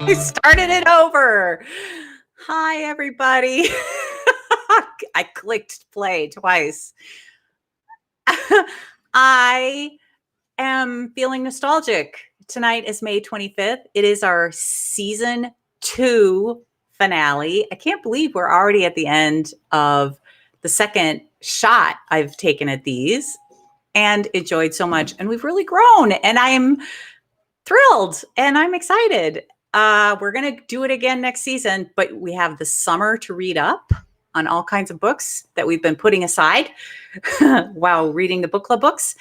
I started it over. Hi, everybody. I clicked play twice. I am feeling nostalgic. Tonight is May 25th. It is our season 2 finale. I can't believe we're already at the end of the second shot I've taken at these and enjoyed so much. And we've really grown, and I'm thrilled and I'm excited. We're going to do it again next season, but we have the summer to read up on all kinds of books that we've been putting aside while reading the book club books.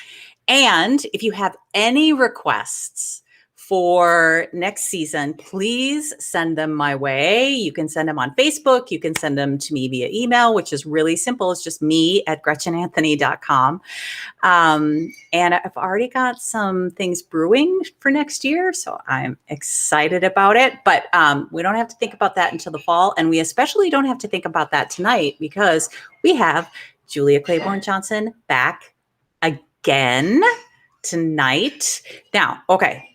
And if you have any requests for next season, please send them my way. You can send them on Facebook. You can send them to me via email, which is really simple. It's just me@gretchenanthony.com. And I've already got some things brewing for next year, so I'm excited about it. But we don't have to think about that until the fall. And we especially don't have to think about that tonight because we have Julia Claiborne Johnson back again tonight. Now, okay.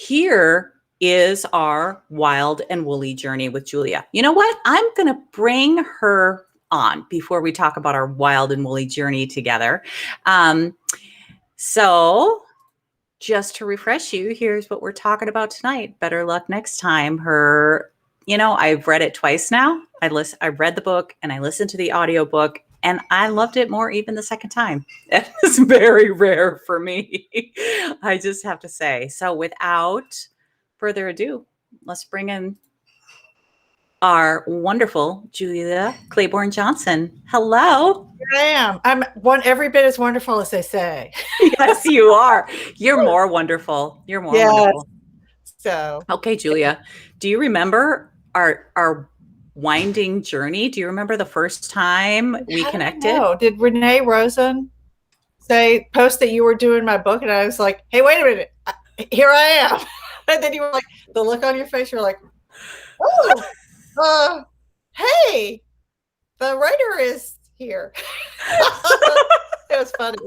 Here is our wild and woolly journey with Julia. You know what? I'm going to bring her on before we talk about our wild and woolly journey together. So just to refresh you, here's what we're talking about tonight. Better Luck Next Time. I've read it twice now. I read the book and I listened to the audiobook, and I loved it more even the second time. That is very rare for me, I just have to say. So without further ado, let's bring in our wonderful Julia Claiborne Johnson. Hello. Here I am. I'm every bit as wonderful as they say. Yes, you are. You're more wonderful. You're more wonderful. So, okay, Julia, do you remember our winding journey? Do you remember the first time we connected? No. Did Renee Rosen post that you were doing my book? And I was like, hey, wait a minute. Here I am. And then you were like, the look on your face, you're like, oh, hey, the writer is here. It was funny.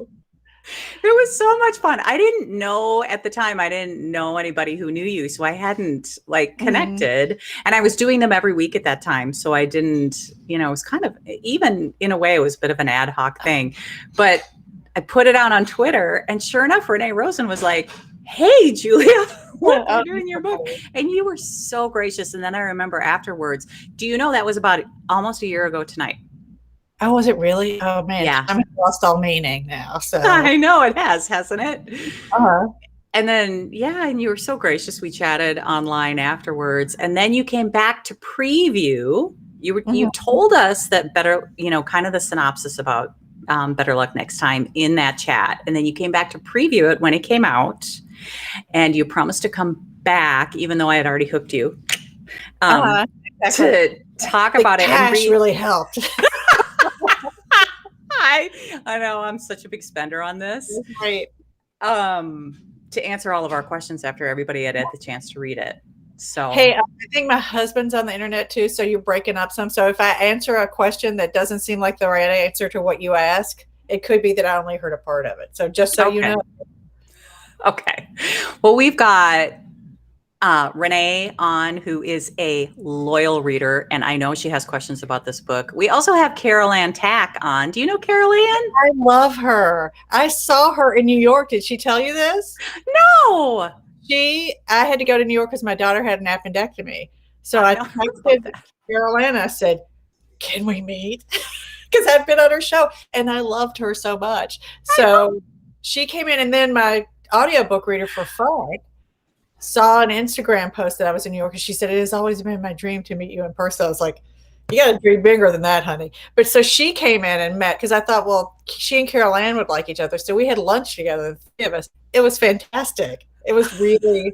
It was so much fun. I didn't know at the time, I didn't know anybody who knew you. So I hadn't connected, and I was doing them every week at that time. So I didn't, it was kind of, even in a way, it was a bit of an ad hoc thing, but I put it out on Twitter, and sure enough, Renee Rosen was like, hey, Julia, what are you doing your book? And you were so gracious. And then I remember afterwards, do you know that was about almost a year ago tonight? Oh, was it really? Oh, man. Yeah. I'm lost all meaning now. So I know it has, hasn't it? Uh-huh. And then, and you were so gracious. We chatted online afterwards. And then you came back to preview. You told us that kind of the synopsis about Better Luck Next Time in that chat. And then you came back to preview it when it came out. And you promised to come back, even though I had already hooked you, to talk about it. And really helped. I know I'm such a big spender on this. Right. To answer all of our questions after everybody had the chance to read it. So hey, I think my husband's on the internet too, so you're breaking up some. So if I answer a question that doesn't seem like the right answer to what you ask, it could be that I only heard a part of it. So just so you know. Okay. Well, we've got Renee on, who is a loyal reader, and I know she has questions about this book. We also have Carol Ann Tack on. Do you know Carol Ann? I love her. I saw her in New York. Did she tell you this? No. I had to go to New York because my daughter had an appendectomy. So I texted Carol Ann. I said, can we meet? Because I'd been on her show, and I loved her so much. So she came in, and then my audiobook reader for Friday saw an Instagram post that I was in New York, and she said, it has always been my dream to meet you in person. I was like, you got to dream bigger than that, honey. But so she came in and met, because I thought, well, she and Carol Ann would like each other. So we had lunch together, the three of us. It was fantastic. It was really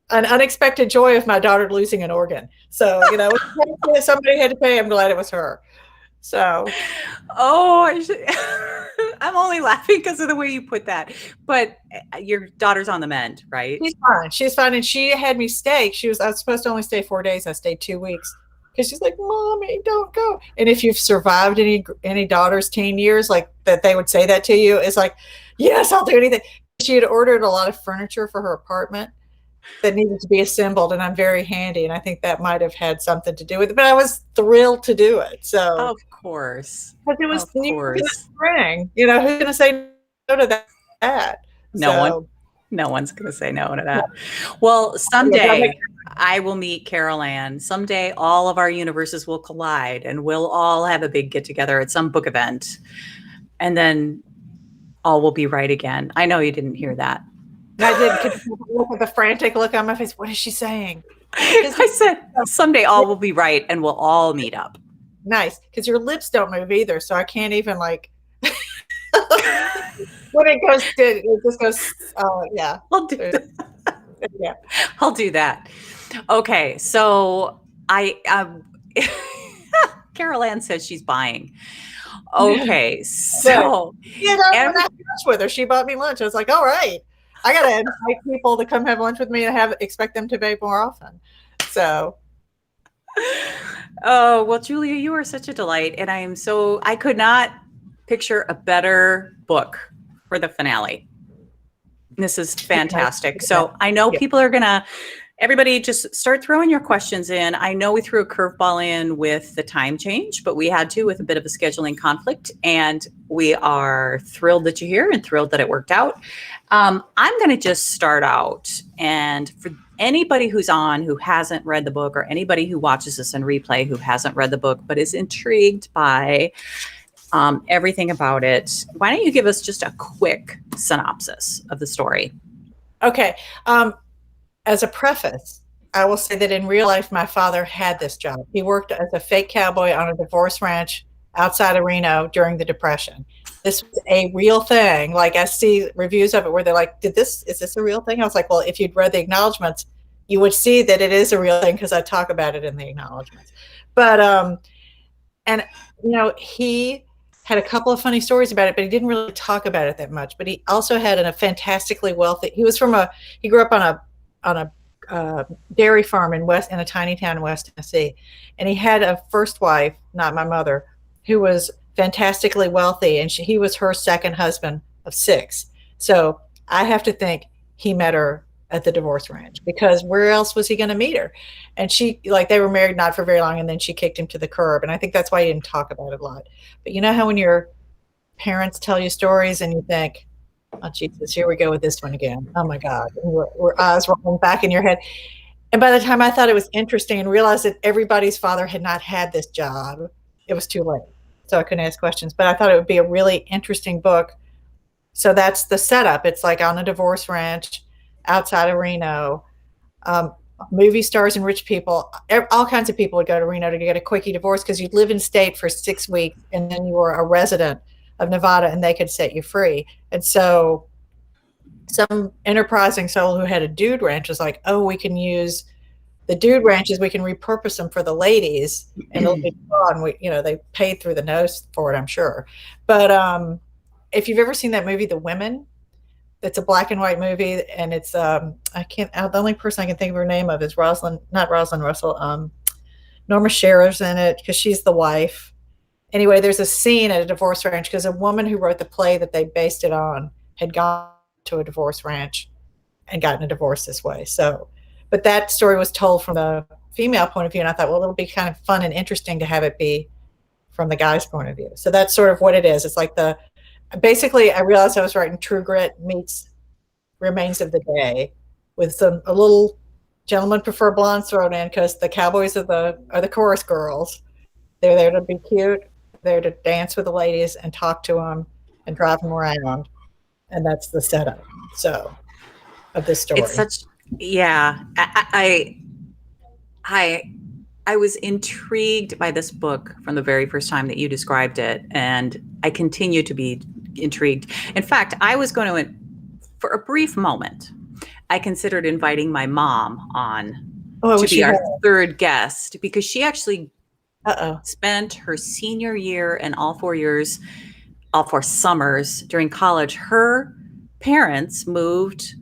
an unexpected joy of my daughter losing an organ. So, somebody had to pay. I'm glad it was her. So, I'm only laughing because of the way you put that. But your daughter's on the mend, right? She's fine. And she had me stay. I was supposed to only stay 4 days. I stayed 2 weeks because she's like, Mommy, don't go. And if you've survived any daughter's teen years, like that, they would say that to you. It's like, yes, I'll do anything. She had ordered a lot of furniture for her apartment. that needed to be assembled, and I'm very handy, and I think that might have had something to do with it. But I was thrilled to do it. So Of course. because it was Of New York in the course. spring, you know, who's going to say no to that? No one. So No one's going to say no to that. Well, yeah, that makes someday I will meet Carol Ann. Someday all of our universes will collide and we'll all have a big get together at some book event. And then all will be right again. I know you didn't hear that. I did. Could you look at the frantic look on my face? What is she saying? I said someday all will be right and we'll all meet up. Nice, because your lips don't move either, so I can't even like when it goes to it just goes. Yeah, I'll do that. yeah. I'll do that. Okay, so Carol Ann says she's buying. Okay, so yeah, I went out to lunch with her. She bought me lunch. I was like, all right, I gotta invite people to come have lunch with me and expect them to pay more often. So oh, well, Julia, you are such a delight. And I could not picture a better book for the finale. This is fantastic. So I know people are going to, everybody just start throwing your questions in. I know we threw a curveball in with the time change, but we had to with a bit of a scheduling conflict. And we are thrilled that you're here and thrilled that it worked out. I'm going to just start out. And for anybody who's on who hasn't read the book, or anybody who watches this in replay who hasn't read the book but is intrigued by everything about it, why don't you give us just a quick synopsis of the story? Okay. As a preface, I will say that in real life, my father had this job. He worked as a fake cowboy on a divorce ranch outside of Reno during the Depression. This was a real thing. Like I see reviews of it where they're like, is this a real thing? I was like, well, if you'd read the acknowledgments, you would see that it is a real thing because I talk about it in the acknowledgments. But, and, you know, he had a couple of funny stories about it, but he didn't really talk about it that much. But he also had a fantastically wealthy, he grew up on a dairy farm in a tiny town in West Tennessee. And he had a first wife, not my mother, who was fantastically wealthy. And he was her second husband of 6. So I have to think he met her at the divorce ranch, because where else was he going to meet her? And they were married not for very long, and then she kicked him to the curb. And I think that's why he didn't talk about it a lot. But you know how when your parents tell you stories and you think, oh, Jesus, here we go with this one again. Oh, my God. We're eyes rolling back in your head. And by the time I thought it was interesting and realized that everybody's father had not had this job, it was too late. So I couldn't ask questions. But I thought it would be a really interesting book. So that's the setup. It's like on a divorce ranch outside of Reno. Movie stars and rich people, all kinds of people would go to Reno to get a quickie divorce, because you'd live in state for 6 weeks and then you were a resident of Nevada and they could set you free. And so some enterprising soul who had a dude ranch was like, oh, we can use the dude ranches, we can repurpose them for the ladies and it'll be fun. They paid through the nose for it, I'm sure. But if you've ever seen that movie, The Women, it's a black and white movie, and it's the only person I can think of her name of is not Rosalind Russell. Norma Scherer's in it because she's the wife. Anyway, there's a scene at a divorce ranch because a woman who wrote the play that they based it on had gone to a divorce ranch and gotten a divorce this way. So, but that story was told from the female point of view, and I thought, well, it'll be kind of fun and interesting to have it be from the guy's point of view. So that's sort of what it is. It's like basically, I realized I was writing True Grit meets Remains of the Day with a little gentlemen prefer blondes thrown in, because the cowboys are the chorus girls. They're there to be cute, there to dance with the ladies and talk to them and drive them around, and that's the setup. So of this story, it's such I was intrigued by this book from the very first time that you described it, and I continue to be intrigued. In fact, I was going to, for a brief moment, I considered inviting my mom on to be our third guest, because she actually spent her senior year and all 4 summers during college. Her parents moved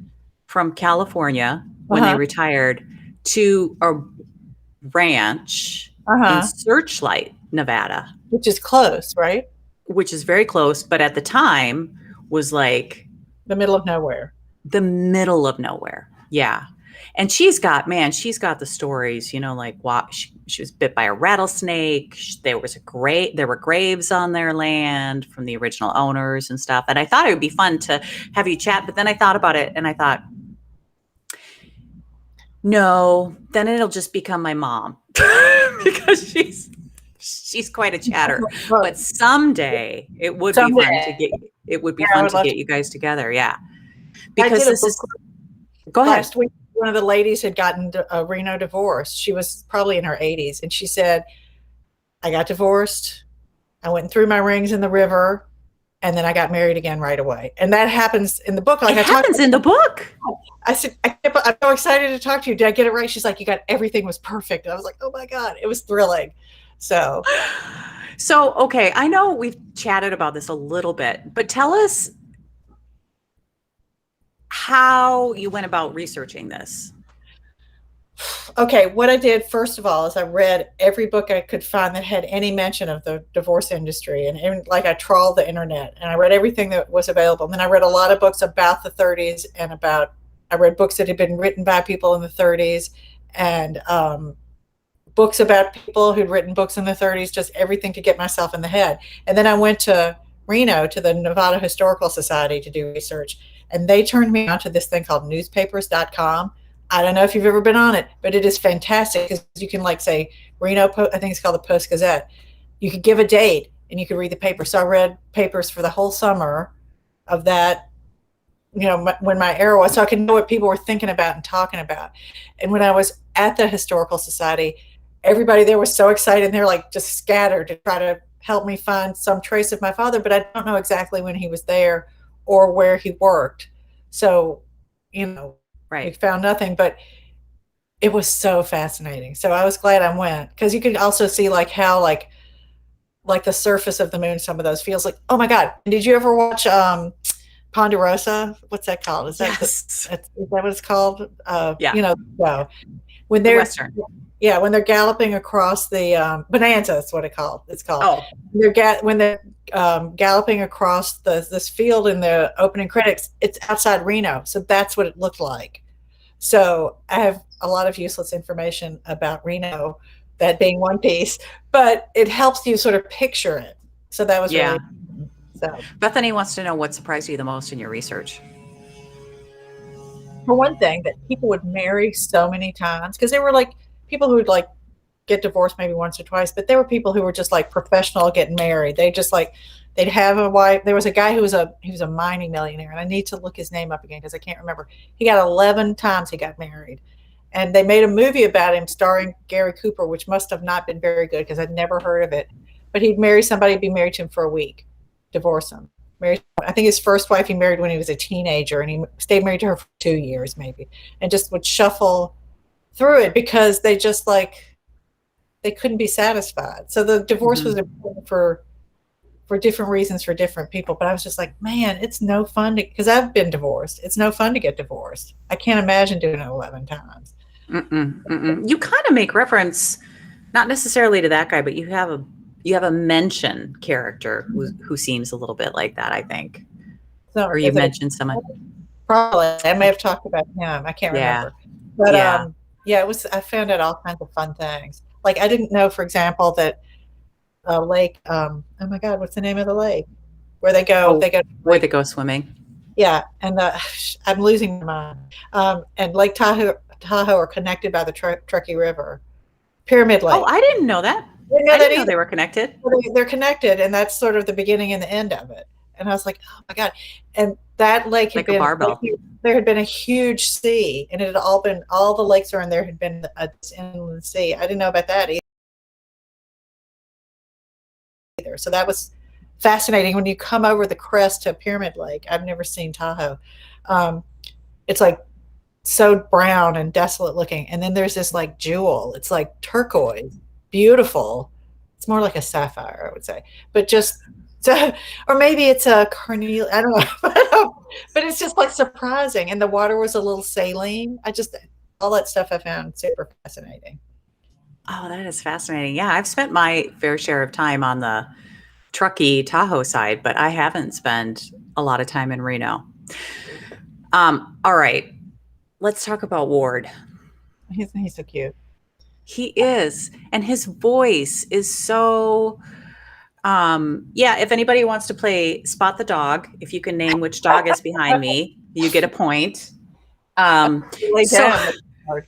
from California when they retired to a ranch in Searchlight, Nevada. Which is close, right? Which is very close, but at the time was like the middle of nowhere. The middle of nowhere. Yeah. And she's got the stories, you know, like what she was bit by a rattlesnake. There were graves on their land from the original owners and stuff. And I thought it would be fun to have you chat, but then I thought about it and I thought, no, then it'll just become my mom because she's quite a chatter. But someday it would be fun to get you guys together. Yeah. Because this is go ahead. Last week, one of the ladies had gotten a Reno divorce. She was probably in her 80s. And she said, I got divorced. I went and threw my rings in the river. And then I got married again right away. And that happens in the book. Like it happens in the book. I said, I'm so excited to talk to you. Did I get it right? She's like, you got everything was perfect. And I was like, oh my God, it was thrilling. So, okay. I know we've chatted about this a little bit, but tell us how you went about researching this. Okay, what I did first of all is I read every book I could find that had any mention of the divorce industry, and like I trawled the internet and I read everything that was available. And then I read a lot of books about the 30s and I read books that had been written by people in the 30s and books about people who'd written books in the 30s, just everything to get myself in the head. And then I went to Reno to the Nevada Historical Society to do research, and they turned me on to this thing called newspapers.com. I don't know if you've ever been on it, but it is fantastic because you can like say Reno, I think it's called the Post Gazette. You could give a date and you could read the paper. So I read papers for the whole summer of that, you know, when my era was, so I could know what people were thinking about and talking about. And when I was at the Historical Society, everybody there was so excited and they're like just scattered to try to help me find some trace of my father, but I don't know exactly when he was there or where he worked. So, you know, we found nothing, but it was so fascinating. So I was glad I went because you could also see like how like the surface of the moon, some of those feels like, oh my God. Did you ever watch Ponderosa? What's that called? Is that is that what it's called? Yeah. You know, when they're Western. Yeah, when they're galloping across the Bonanza, that's what it's called. Oh, when they're galloping across this field in the opening credits, it's outside Reno, so that's what it looked like. So I have a lot of useless information about Reno, that being one piece, but it helps you sort of picture it. So that was really. So Bethany wants to know what surprised you the most in your research. For one thing, that people would marry so many times because they were like people who would like get divorced maybe once or twice, but there were people who were just like professional getting married. They just like they'd have a wife. There was a guy who was a mining millionaire, and I need to look his name up again because I can't remember. He got 11 times he got married, and they made a movie about him starring Gary Cooper, which must have not been very good because I'd never heard of it. But he'd marry somebody, be married to him for a week, divorce him. Married, I think his first wife he married when he was a teenager, and he stayed married to her for 2 years maybe, and just would shuffle through it because they just like they couldn't be satisfied. So the divorce was important for different reasons for different people. But I was just like, man, it's no fun to, because I've been divorced. It's no fun to get divorced. I can't imagine doing it 11 times. You kind of make reference, not necessarily to that guy, but you have a mention character who seems a little bit like that, I think. So, or you mentioned someone. Probably. I may have talked about him. I can't remember. But it was. I found out all kinds of fun things. Like I didn't know, for example, that lake. Oh my God, what's the name of the lake? Where they go? Where they go swimming. Yeah, and I'm losing my mind. And Lake Tahoe are connected by the Truckee River. Pyramid Lake. Oh, I didn't know that. I didn't know they were connected. They're connected, and that's sort of the beginning and the end of it. And I was like, oh my God. And that lake had been a barbell. There had been a huge sea, and it had all the lakes around there had been an inland sea. I didn't know about that either. So that was fascinating. When you come over the crest to Pyramid Lake, I've never seen Tahoe. It's like so brown and desolate looking. And then there's this like jewel. It's like turquoise, beautiful. It's more like a sapphire, I would say, but just. So, or maybe it's a carnelian. I don't know, but it's just like surprising. And the water was a little saline. All that stuff I found super fascinating. Oh, that is fascinating. Yeah, I've spent my fair share of time on the Truckee Tahoe side, but I haven't spent a lot of time in Reno. All right. let's talk about Ward. He's so cute. He is, and his voice is so. Yeah, if anybody wants to play Spot the Dog, if you can name which dog is behind me, you get a point. Lay So down. That's hard.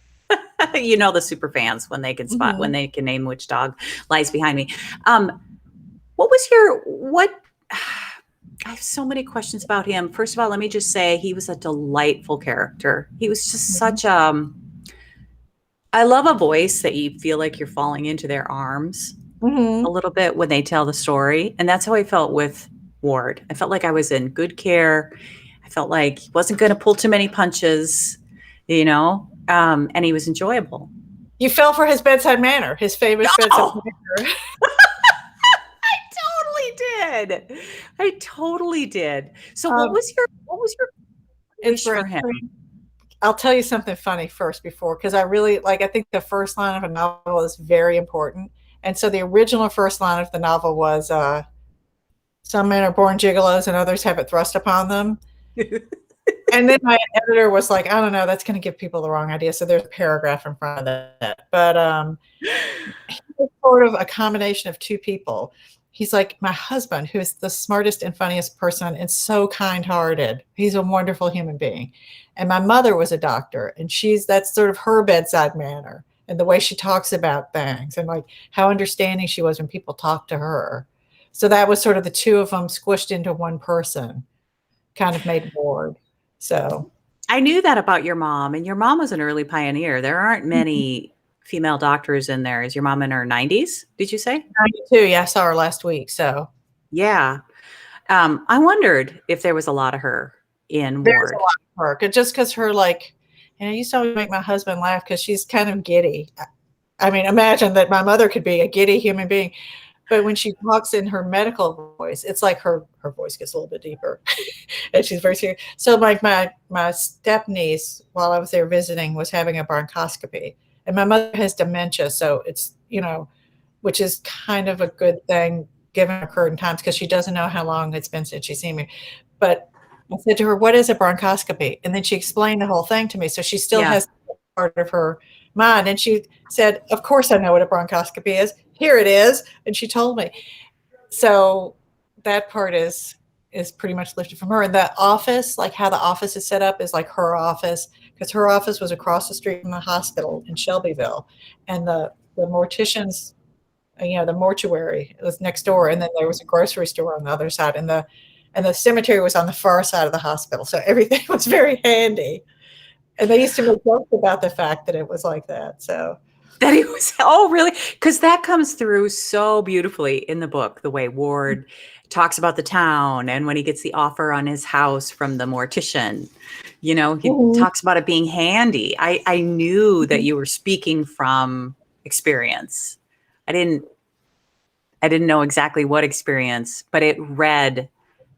you know the super fans when they can spot when Mhm. they can name which dog lies behind me. What was your what? I have so many questions about him. First of all, let me just say he was a delightful character. He was just Mhm. such I love a voice that you feel like you're falling into their arms a Mhm. little bit when they tell the story. And that's how I felt with Ward. I felt like I was in good care. I felt like he wasn't going to pull too many punches, and he was enjoyable. You fell for his bedside manner, his famous bedside Oh, manner. I totally did. I totally did. So Um, what was your wish for Inspiration. him? I'll tell you something funny first before, because I really like, I think the first line of a novel is very important. And so the original first line of the novel was, some men are born gigolos and others have it thrust upon them. And then my editor was like, I don't know, that's going to give people the wrong idea. So there's a paragraph in front of that. But it's sort of a combination of two people. He's like my husband, who's the smartest and funniest person and so kind-hearted. He's a wonderful human being. And my mother was a doctor, and that's sort of her bedside manner and the way she talks about things and like how understanding she was when people talk to her. So that was sort of the two of them squished into one person, kind of made Ward. So I knew that about your mom, and your mom was an early pioneer. There aren't many female doctors in there. Is your mom in her 90s, did you say? 92, yeah, I saw her last week. So Yeah. I wondered if there was a lot of her in there's a Ward. lot of her, just because her, like, used to always make my husband laugh because she's kind of giddy. I mean, imagine that my mother could be a giddy human being, but when she talks in her medical voice, it's like her voice gets a little bit deeper, and she's very serious. So, like my step niece, while I was there visiting, was having a bronchoscopy, and my mother has dementia, so it's which is kind of a good thing given her current times because she doesn't know how long it's been since she's seen me. But I said to her, "What is a bronchoscopy?" And then she explained the whole thing to me. So she still Yeah. has part of her mind. And she said, "Of course I know what a bronchoscopy is. Here it is." And she told me. So that part is pretty much lifted from her. And the office, like how the office is set up, is like her office because her office was across the street from the hospital in Shelbyville, and the morticians, the mortuary was next door, and then there was a grocery store on the other side, and the cemetery was on the far side of the hospital. So everything was very handy. And they used to make jokes about the fact that it was like that. So That he was, oh, really? Because that comes through so beautifully in the book, the way Ward talks about the town and when he gets the offer on his house from the mortician. He Mhm. talks about it being handy. I knew that you were speaking from experience. I didn't I didn't know exactly what experience, but it read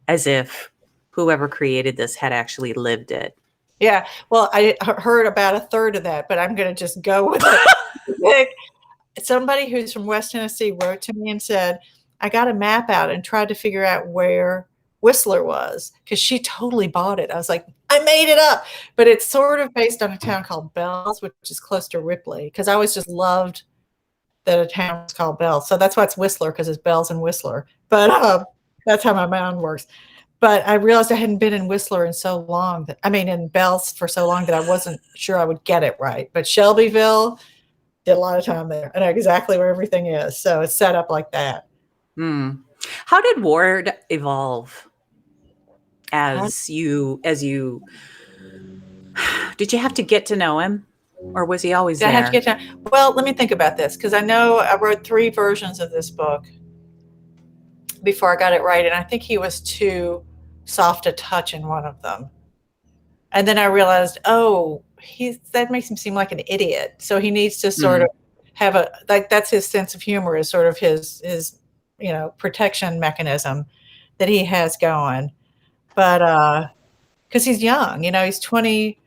as if whoever created this had actually lived it. Yeah, well, I heard about a third of that, but I'm going to just go with it. Somebody who's from West Tennessee wrote to me and said, I got a map out and tried to figure out where Whistler was because she totally bought it. I was like, I made it up. But it's sort of based on a town called Bells, which is close to Ripley, because I always just loved that a town was called Bells. So that's why it's Whistler, because it's Bells and Whistler. But that's how my mind works. But I realized I hadn't been in Whistler in so long in Bells for so long that I wasn't sure I would get it right. But Shelbyville, did a lot of time there. I know exactly where everything is. So it's set up like that. Hmm. How did Ward evolve How as you did you have to get to know him or was he always did I have to there? get time? Well, let me think about this because I know I wrote 3 versions of this book before I got it right. And I think he was too soft a touch in one of them. And then I realized, oh, that makes him seem like an idiot. So he needs to sort Hmm. of have that's his sense of humor is sort of his protection mechanism that he has going. But because he's young, he's 20,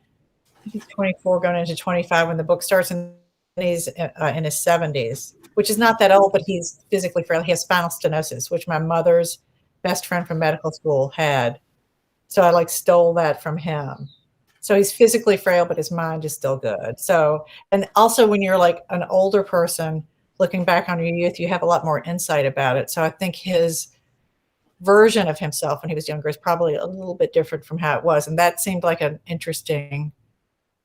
I think he's 24 going into 25 when the book starts, and he's in his 70s, which is not that old, but he's physically frail. He has spinal stenosis, which my mother's best friend from medical school had. So I like stole that from him. So he's physically frail, but his mind is still good. So, and also when you're like an older person looking back on your youth, you have a lot more insight about it. So I think his version of himself when he was younger is probably a little bit different from how it was. And that seemed like an interesting,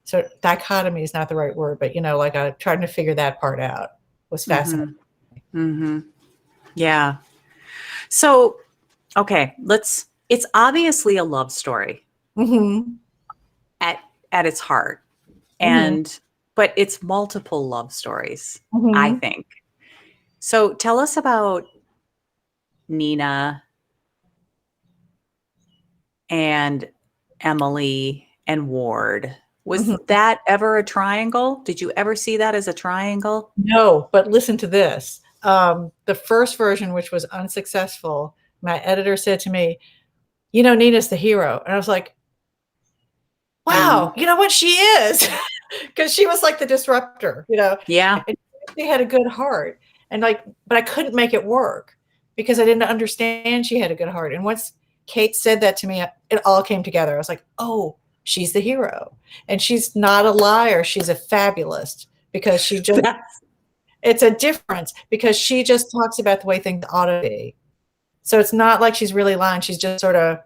so dichotomy is not the right word, but like trying to figure that part out was fascinating. Yeah. So, okay, it's obviously a love story at its heart. But it's multiple love stories, I think. So tell us about Nina and Emily and Ward. Was that ever a triangle? Did you ever see that as a triangle? No, but listen to this. The first version, which was unsuccessful, my editor said to me, Nina's the hero. And I was like, wow, you know what? She is. Because she was like the disruptor, Yeah. And she had a good heart. And but I couldn't make it work because I didn't understand she had a good heart. And once Kate said that to me, it all came together. I was like, oh, she's the hero. And she's not a liar. She's a fabulist because she just, it's a difference because she just talks about the way things ought to be. So it's not like she's really lying. She's just sort of,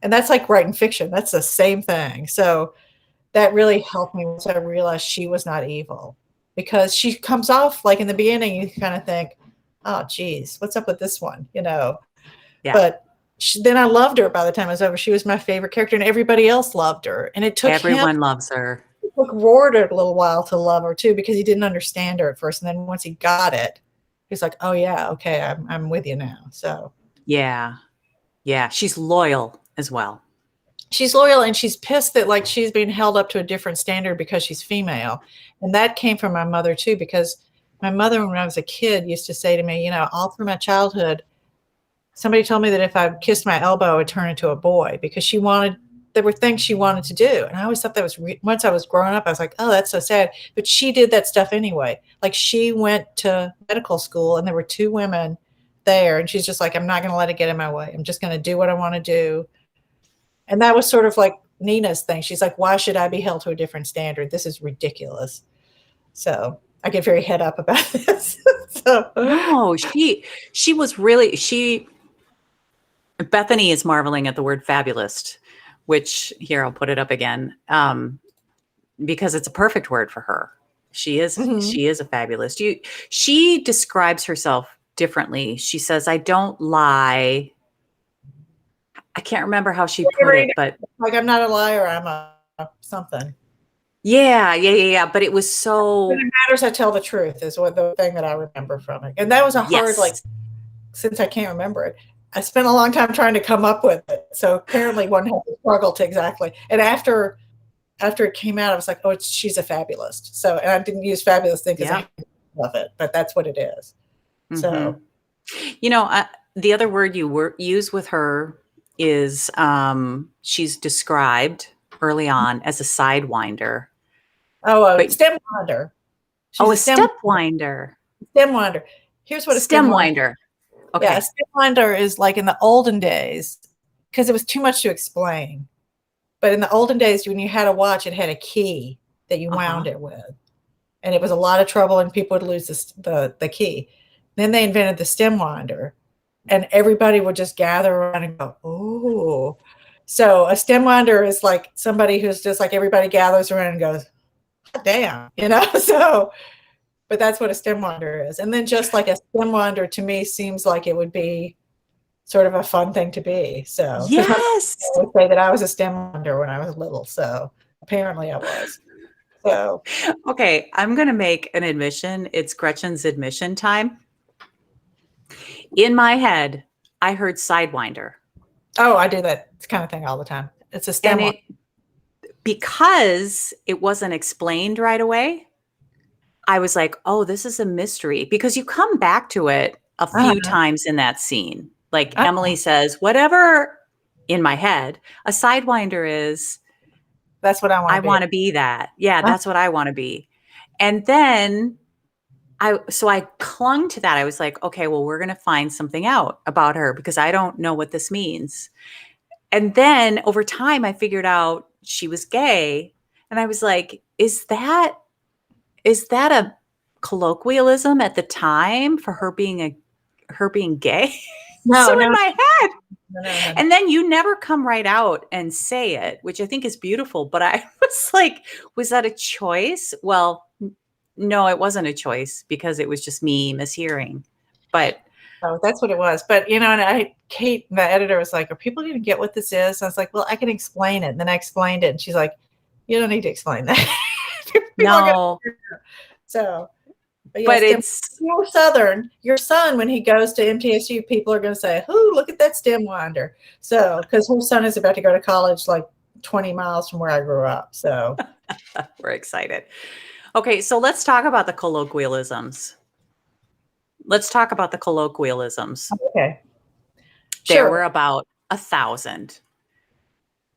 and that's like writing fiction. That's the same thing. So that really helped me once I realized she was not evil because she comes off like in the beginning, you kind of think, oh, geez, what's up with this one? Yeah. But then I loved her by the time it was over. She was my favorite character and everybody else loved her. And it took everyone loves her. It took Ward a little while to love her too, because he didn't understand her at first. And then once he got it, he's like, oh yeah, okay, I'm with you now. So yeah. She's loyal as well. She's loyal and she's pissed that like she's being held up to a different standard because she's female. And that came from my mother too, because my mother, when I was a kid, used to say to me, all through my childhood, somebody told me that if I kissed my elbow, I would turn into a boy because there were things she wanted to do. And I always thought that was, once I was growing up, I was like, oh, that's so sad. But she did that stuff anyway. Like she went to medical school and there were 2 women there. And she's just like, I'm not going to let it get in my way. I'm just going to do what I want to do. And that was sort of like Nina's thing. She's like, why should I be held to a different standard? This is ridiculous. So I get very head up about this. No, she was really, Bethany is marveling at the word fabulist, which here, I'll put it up again, because it's a perfect word for her. She is a fabulist. She describes herself differently. She says, I don't lie. I can't remember how she put it, but like, I'm not a liar. I'm a something. Yeah. But it was so. When it matters, I tell the truth is what the thing that I remember from it. And that was a hard, since I can't remember it, I spent a long time trying to come up with it. So apparently one had to struggle to exactly. And after it came out, I was like, oh, she's a fabulist. So, and I didn't use fabulous thing because I love it, but that's what it is. So, the other word you use with her is she's described early on as a sidewinder. Oh, stemwinder. A stepwinder. Stemwinder. Here's what a stemwinder. Okay. Yeah, a stemwinder is like in the olden days, because it was too much to explain. But in the olden days, when you had a watch, it had a key that you wound it with. And it was a lot of trouble and people would lose the key. Then they invented the stemwinder. And everybody would just gather around and go, oh. So a stemwinder is like somebody who's just like everybody gathers around and goes, damn, So, but that's what a stemwinder is. And then just like a stemwinder to me seems like it would be sort of a fun thing to be. So yes, I would say that I was a stemwinder when I was little. So apparently I was. So okay, I'm going to make an admission. It's Gretchen's admission time. In my head, I heard sidewinder. Oh, I do that kind of thing all the time. It's a stem. Because it wasn't explained right away, I was like, oh, this is a mystery. Because you come back to it a few times in that scene. Like Emily says, whatever in my head, a sidewinder is. That's what I want to be. I want to be that. Yeah, that's what I want to be. And then I clung to that. I was like, okay, well, we're going to find something out about her because I don't know what this means. And then over time, I figured out she was gay. And I was like, is that a colloquialism at the time for her being gay? No, So in no, my head, no, no, no. and then you never come right out and say it, which I think is beautiful. But I was like, was that a choice? Well, no, it wasn't a choice because it was just me mishearing. But Oh, that's what it was. But and Kate, the editor, was like, "Are people going to get what this is?" I was like, "Well, I can explain it." And then I explained it, and she's like, "You don't need to explain that." People are going no, to. So, but but yes, it's you're Southern. Your son, when he goes to MTSU, people are going to say, "Ooh, look at that stem winder." So, because her son is about to go to college, like 20 miles from where I grew up. So, we're excited. Okay, so let's talk about the colloquialisms. Let's talk about the colloquialisms. okay, There sure, were about 1,000.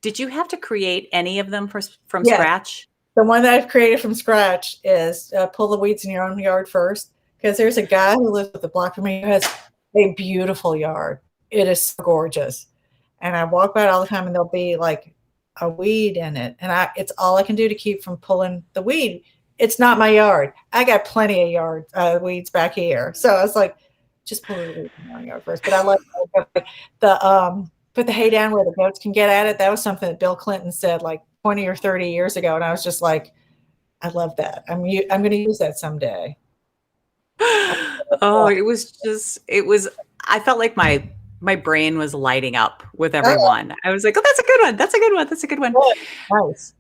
Did you have to create any of them from yes. scratch? The one that I've created from scratch is pull the weeds in your own yard first. Because there's a guy who lives with the block from me who has a beautiful yard. It is so gorgeous. And I walk by it all the time and there'll be like a weed in it. And it's all I can do to keep from pulling the weed. It's not my yard. I got plenty of weeds back here. So I was like, just pull the weeds in your own yard first. But I like put the hay down where the goats can get at it. That was something that Bill Clinton said like 20 or 30 years ago. And I was just like, I love that. I'm going to use that someday. Oh, I felt like my brain was lighting up with every Oh, one. I was like, oh, that's a good one. That's a good one. That's a good one. nice.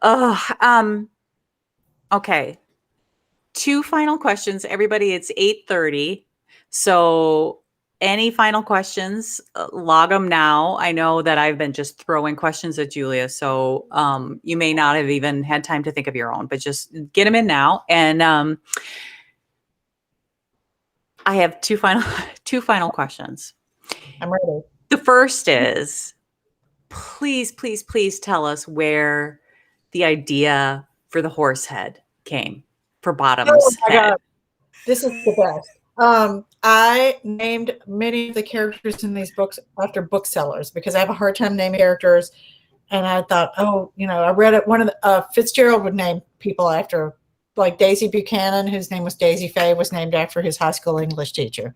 Oh, okay. Two final questions. Everybody, it's 8:30. So any final questions, log them now. I know that I've been just throwing questions at Julia, so you may not have even had time to think of your own, but just get them in now. And I have two final questions. I'm ready. The first is, please, please, please tell us where the idea for the horse head came, for Oh Bottom's my head. God. This is the best. I named many of the characters in these books after booksellers because I have a hard time naming characters. And I thought, I read it. One of the Fitzgerald would name people after, like Daisy Buchanan, whose name was Daisy Fay, was named after his high school English teacher.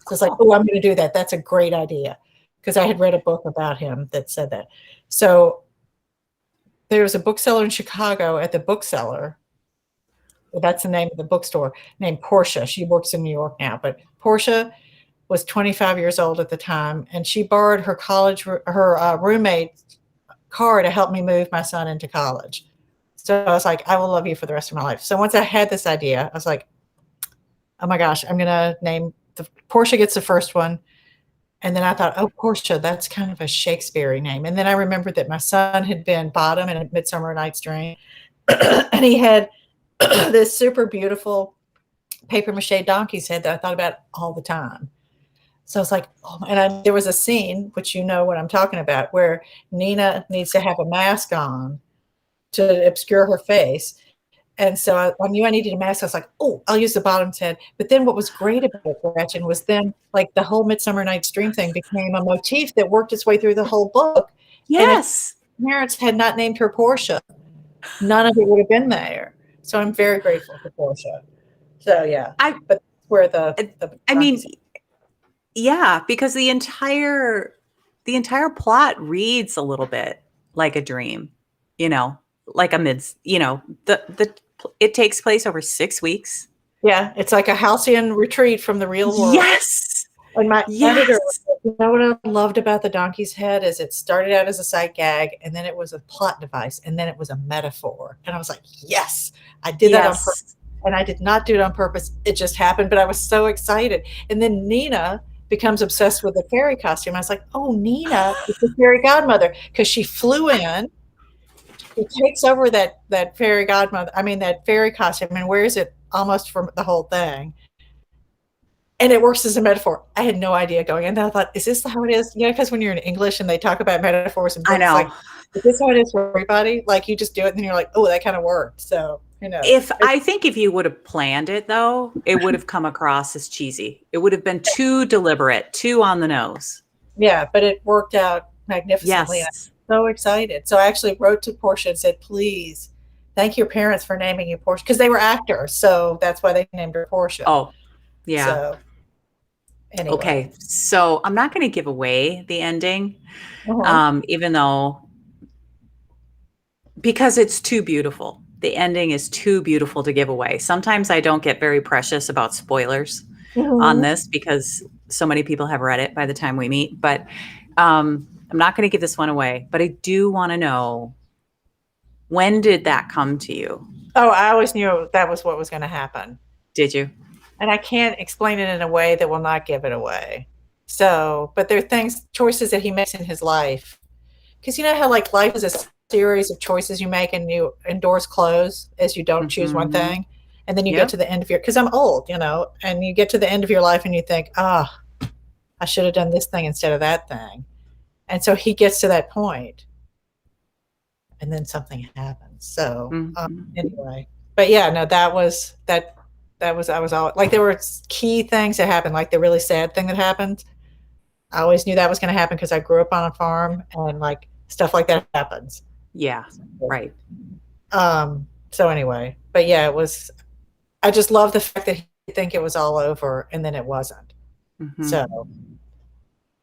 So it's like, oh, I'm going to do that. That's a great idea because I had read a book about him that said that. So there was a bookseller in Chicago at the bookseller. That's the name of the bookstore, named Portia. She works in New York now, but Portia was 25 years old at the time, and she borrowed her roommate's car to help me move my son into college. So I was like, I will love you for the rest of my life. So once I had this idea, I was like, oh my gosh, I'm going to name Portia gets the first one. And then I thought, oh, Portia, that's kind of a Shakespeare name. And then I remembered that my son had been Bottom in A Midsummer Night's Dream. And he had this super beautiful paper mache donkey's head that I thought about all the time. So I was like, oh, and there was a scene, which you know what I'm talking about, where Nina needs to have a mask on to obscure her face. And so I knew I needed a mask. I was like, oh, I'll use the Bottom's head. But then what was great about it, Gretchen, was then like the whole Midsummer Night's Dream thing became a motif that worked its way through the whole book. Yes. And if parents had not named her Portia, none of it would have been there. So I'm very grateful for Portia. So yeah, but where I mean, yeah, because the entire plot reads a little bit like a dream, like it takes place over 6 weeks. yeah, it's like a halcyon retreat from the real world. Yes. And my Yes. editor, you know what I loved about the donkey's head is it started out as a sight gag, and then it was a plot device, and then it was a metaphor. And I was like, yes, I did that on purpose. And I did not do it on purpose. It just happened, but I was so excited. And then Nina becomes obsessed with the fairy costume. I was like, oh, Nina is the fairy godmother because she flew in. She takes over that fairy godmother, that fairy costume and wears it almost for the whole thing. And it works as a metaphor. I had no idea going in. I thought, is this how it is? Because when you're in English and they talk about metaphors and books, I know. like, is this how it is for everybody? Like you just do it and then you're like, oh, that kind of worked. So, I think if you would have planned it though, it would have come across as cheesy. It would have been too deliberate, too on the nose. Yeah, but it worked out magnificently. Yes. so excited. So I actually wrote to Portia and said, please thank your parents for naming you Portia, because they were actors. So that's why they named her Portia. Oh, yeah. So anyway. Okay. So I'm not going to give away the ending, Uh-huh. even though, because it's too beautiful. The ending is too beautiful to give away. Sometimes I don't get very precious about spoilers on Mhm. this because so many people have read it by the time we meet. But I'm not going to give this one away. But I do want to know, when did that come to you? Oh, I always knew that was what was going to happen. Did you? And I can't explain it in a way that will not give it away. So, but there are things, choices that he makes in his life. Because you know how like life is a series of choices you make and you and doors close as you don't choose one Hmm. thing. And then you get Yep. to the end of your, because I'm old, and you get to the end of your life and you think, ah, I should have done this thing instead of that thing. And so he gets to that point and then something happens. So Hmm. anyway, but yeah, no, that was I was all like there were key things that happened, like the really sad thing that happened. I always knew that was going to happen because I grew up on a farm and like stuff like that happens. Yeah. Right. So anyway, but yeah, it was. I just love the fact that he think it was all over and then it wasn't. Hmm. So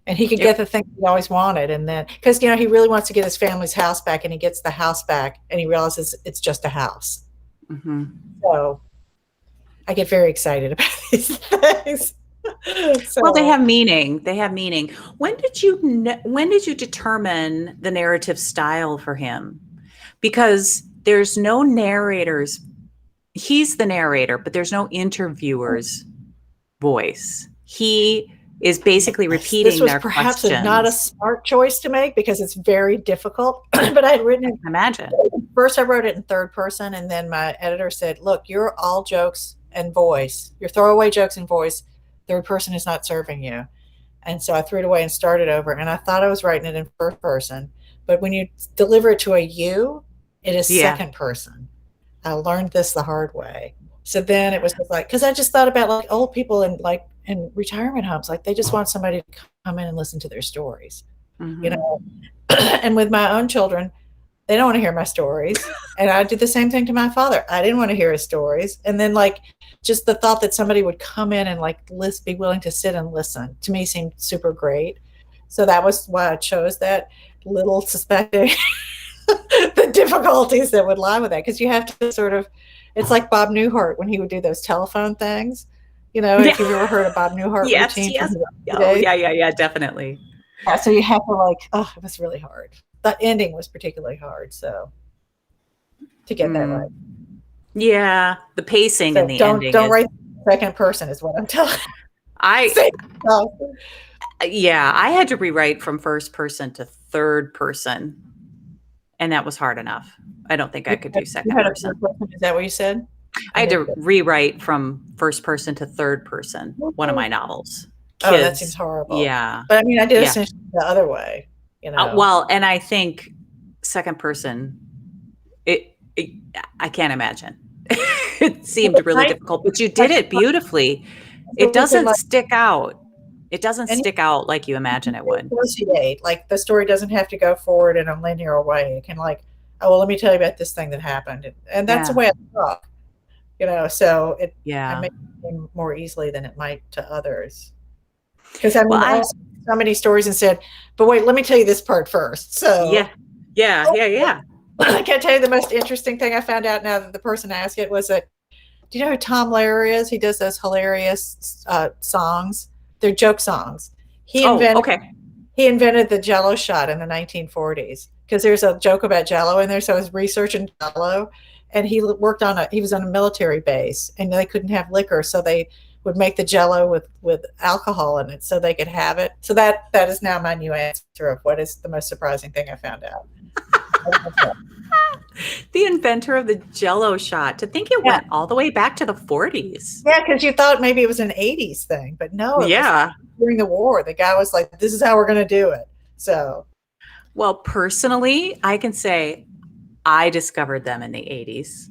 and he could get Yep. the thing he always wanted, and then because he really wants to get his family's house back, and he gets the house back, and he realizes it's just a house. Hmm. So I get very excited about these things. Well, they So have meaning. They have meaning. When did you determine the narrative style for him? Because there's no narrators. He's the narrator, but there's no interviewer's voice. He is basically yes, this repeating was their perhaps not a questions. smart choice to make because it's very difficult. But I had written I it can imagine. first. I wrote it in third person, and then my editor said, "Look, you're all jokes and voice. Your throwaway jokes and voice. Third person is not serving you." And so I threw it away and started over. And I thought I was writing it in first person, but when you deliver it to a you, it is Yeah. second person. I learned this the hard way. So then it was just like, because I just thought about like old people in like in retirement homes, like they just want somebody to come in and listen to their stories, you Hmm. know. And with my own children, they don't want to hear my stories. And I did the same thing to my father. I didn't want to hear his stories. And then like just the thought that somebody would come in and like be willing to sit and listen to me seemed super great. So that was why I chose that, little suspecting the difficulties that would lie with that. Because you have to sort of, it's like Bob Newhart when he would do those telephone things. Yeah. If you've ever heard of Bob Newhart Yes. routine from Yes. his early Oh, days. yeah. Yeah. Yeah. Definitely. Yeah, so you have to like, oh, it was really hard. The ending was particularly hard. So to get that right. Mm. Yeah. The pacing and So the don't ending don't is. write second person is what I'm telling. I Say, Yeah, I had to rewrite from first person to third person, and that was hard enough. I don't think I could do you second had a person. third person. Is that what you said? I I had missed to it. rewrite from first person to third person, one of my novels. Oh, that seems Kids, horrible. yeah, But I mean, I did yeah. essentially the other way. You know. Well, and I think second person, it I can't imagine. It Well, seemed the really night difficult, but you I did it beautifully. so It we can doesn't like stick out. It doesn't any stick out like you imagine it would. associate. Like the story doesn't have to go forward in a linear way. It can like, oh well, let me tell you about this thing that happened, and that's the Yeah, way I talk. So I yeah. make it more easily than it might to others. Because I Well, mean, I have so many stories and said, but wait, let me tell you this part first. yeah, So yeah, yeah, yeah. I can't tell you the most interesting thing I found out now that the person asked it was that, do you know who Tom Lehrer is? He does those hilarious songs. They're joke songs. He Oh, invented okay. he invented the Jello shot in the 1940s because there's a joke about Jello in there. So I was researching Jello, and he was on a military base, and they couldn't have liquor, so they would make the Jello with alcohol in it so they could have it. So that is now my new answer of what is the most surprising thing I found out. The inventor of the Jello shot. To think it Yeah, went all the way back to the 40s. yeah, because you thought maybe it was an '80s thing, but no, it was Yeah. during the war. The guy was like, "This is how we're going to do it." So Well, personally, I can say I discovered them in the 80s.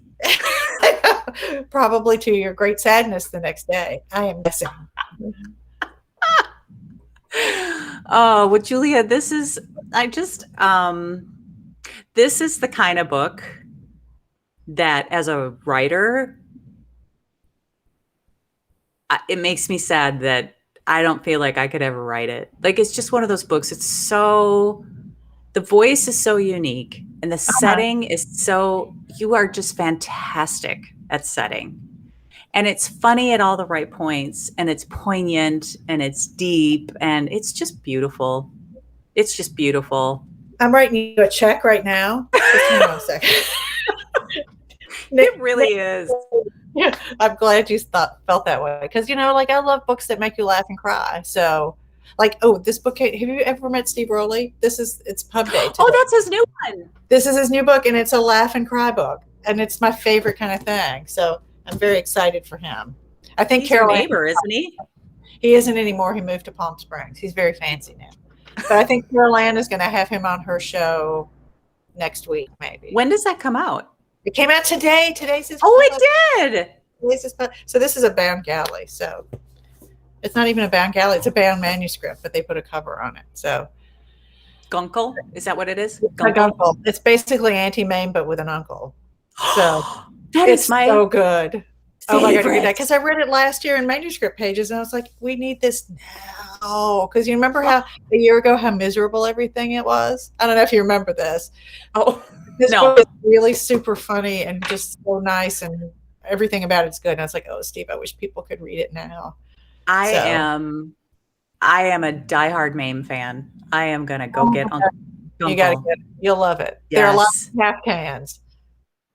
probably to your great sadness the next day. I am guessing. Oh, well, Julia, this is I just this is the kind of book that as a writer, it makes me sad that I don't feel like I could ever write it. Like it's just one of those books. It's so the voice is so unique and the Uh-huh. setting is so you are just fantastic at setting. And it's funny at all the right points and it's poignant and it's deep and it's just beautiful. It's just beautiful. I'm writing you a check right now. Just hang on a second. It really is. Yeah, I'm glad you felt that way because like I love books that make you laugh and cry. So, like, oh, this book. Have you ever met Steve Rowley? It's Pub Day today. Oh, that's his new one. This is his new book, and it's a laugh and cry book, and it's my favorite kind of thing. So I'm very excited for him. I think He's your neighbor, isn't he? He isn't anymore. He moved to Palm Springs. He's very fancy now. But I think Caroline is going to have him on her show next week, maybe. When does that come out? It came out today. Today's his. Oh, it did. So this is a bound galley. So it's not even a bound galley. It's a bound manuscript, but they put a cover on it. So Guncle? Is that what it is? Guncle. It's basically Auntie Mame, but with an uncle. So that is so good. Favorite. Oh my God, because I read it last year in manuscript pages, and I was like, we need this now. Because you remember how a year ago how miserable everything it was? I don't know if you remember this. Oh, this book is really super funny and just so nice, and everything about it's good. And I was like, oh, Steve, I wish people could read it now. I am a diehard Mame fan. I am gonna go get Uncle. You gotta get it. You'll love it. Yes. There are lots of half cans.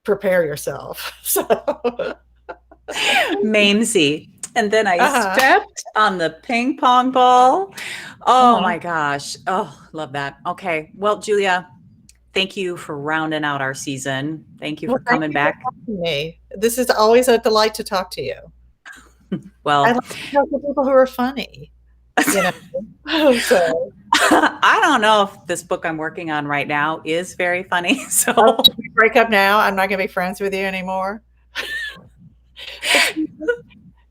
Prepare yourself. So Mamesy. And then I stepped on the ping pong ball. Oh my gosh. Oh, love that. Okay. Well, Julia, thank you for rounding out our season. Thank you for coming back. To me. This is always a delight to talk to you. Well, I like to talk to people who are funny. So I don't know if this book I'm working on right now is very funny. So if we break up now, I'm not going to be friends with you anymore.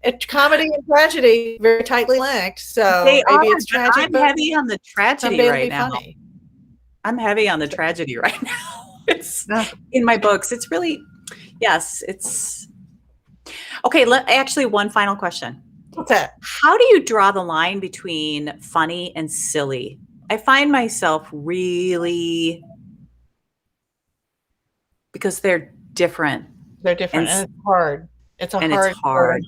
It's comedy and tragedy very tightly linked. So maybe it's tragic. I'm heavy on the tragedy right now. Funny. I'm heavy on the tragedy right now. It's in my books. It's really, yes, it's okay. Actually, one final question. What's that? How do you draw the line between funny and silly? I find myself really, because they're different. They're different, and it's hard. It's hard.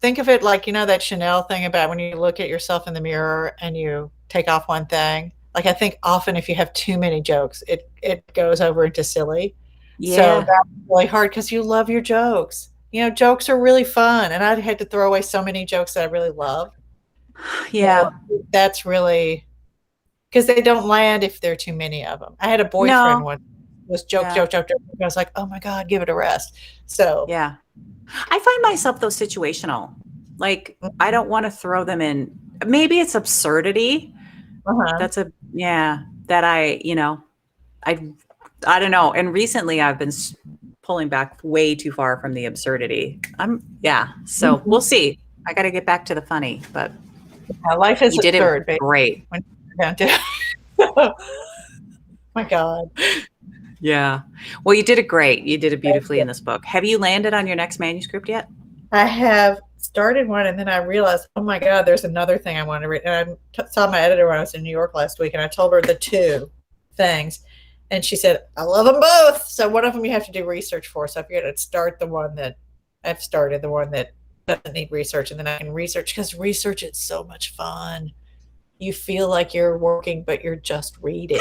Think of it like, that Chanel thing about when you look at yourself in the mirror and you take off one thing. Like, I think often if you have too many jokes, it goes over into silly. Yeah. So that's really hard because you love your jokes. Jokes are really fun. And I had to throw away so many jokes that I really love. Yeah. So that's really, because they don't land if there are too many of them. I had a boyfriend once. Was joke. I was like, oh my God, give it a rest. So yeah, I find myself though situational. Like I don't want to throw them in. Maybe it's absurdity. That's that I don't know. And recently I've been pulling back way too far from the absurdity. So we'll see. I got to get back to the funny, but life is absurd. Did it great. My God. Yeah. Well, you did it great. You did it beautifully in this book. Have you landed on your next manuscript yet? I have started one, and then I realized, oh my God, there's another thing I want to read. And I saw my editor when I was in New York last week, and I told her the two things. And she said, I love them both. So one of them you have to do research for. So I figured I'd start the one that doesn't need research, and then I can research, because research is so much fun. You feel like you're working, but you're just reading.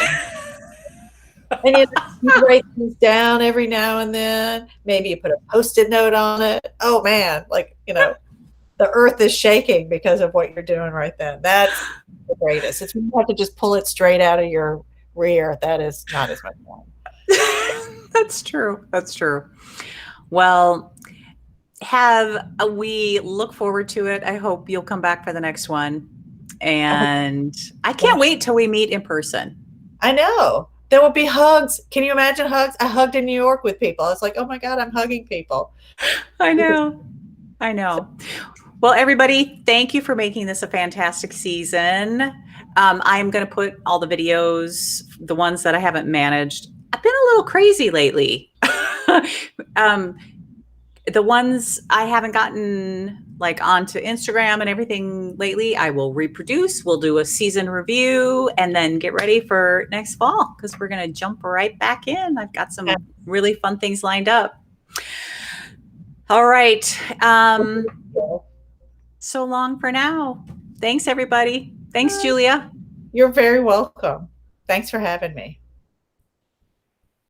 And you write things down every now and then. Maybe you put a Post-it note on it. Oh man, the earth is shaking because of what you're doing right then. That's the greatest. It's when you have to just pull it straight out of your rear. That is not as much fun. That's true. That's true. Well, we look forward to it. I hope you'll come back for the next one. And I can't wait till we meet in person. I know. There will be hugs. Can you imagine hugs? I hugged in New York with people. I was like, oh my God, I'm hugging people. I know. Well, everybody, thank you for making this a fantastic season. I'm going to put all the videos, the ones that I haven't managed. I've been a little crazy lately. um, the ones I haven't gotten like onto Instagram and everything lately, I will reproduce. We'll do a season review and then get ready for next fall because we're going to jump right back in. I've got some really fun things lined up. All right. So long for now. Thanks, everybody. Thanks, Julia. You're very welcome. Thanks for having me.